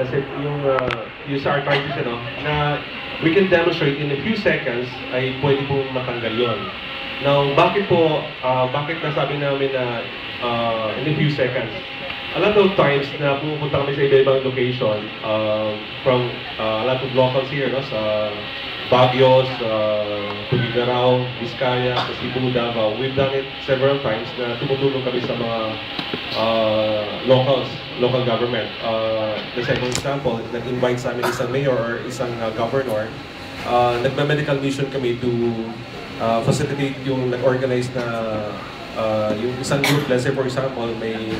Kasi yung sa arthritis, na we can demonstrate in a few seconds ay pwede pong matanggal yun. Now, bakit nasabi namin na in a few seconds? A lot of times na pumunta kami sa iba-ibang location from a lot of locals here, sa Baguio, sa Tugigaraw, Vizcaya, sa Cebu, Davao. We've done it several times na tumutulong kami sa mga local government. The second example, nag-invite sa amin isang mayor or isang governor. Nagme-medical mission kami to facilitate yung nag-organize na yung isang group. Let's say for example, may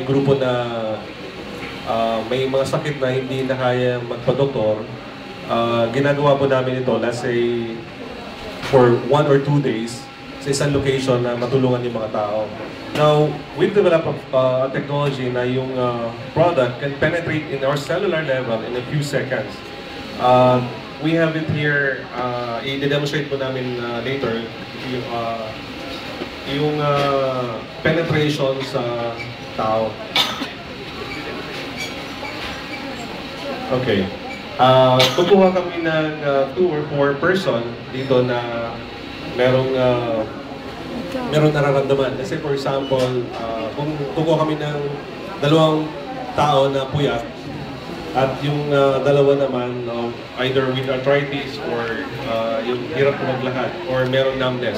grupo na may mga sakit na hindi na kaya magpa-doktor. Ginagawa po namin ito, let's say, for 1 or 2 days sa isang location na matulungan yung mga tao. Now, we've developed a technology na yung product can penetrate in our cellular level in a few seconds. We have it here, i-demonstrate po namin later, yung penetration sa tao. Okay. Kukuha kami ng 2 or 4 person dito na merong nararamdaman. Kasi for example, kung kukuha kami ng 2 tao na puyat at yung dalawa naman either with arthritis or yung hirap na maglakad or merong numbness.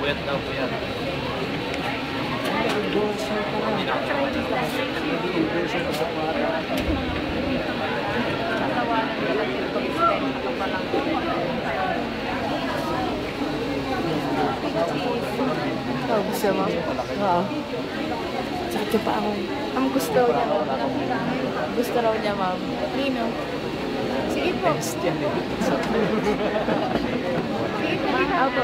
Wet daw po yan. Oh, gusto mo? Oo. Sakit pa ako. Ang gusto niya. Gusto raw niya, ma'am. Nino. Sige po. Sige po. Opo.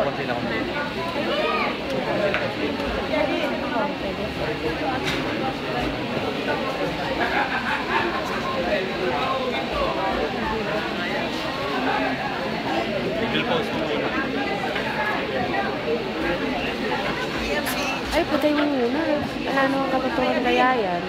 Ay, patay mo muna. Ano ang kapatuan kaya yan?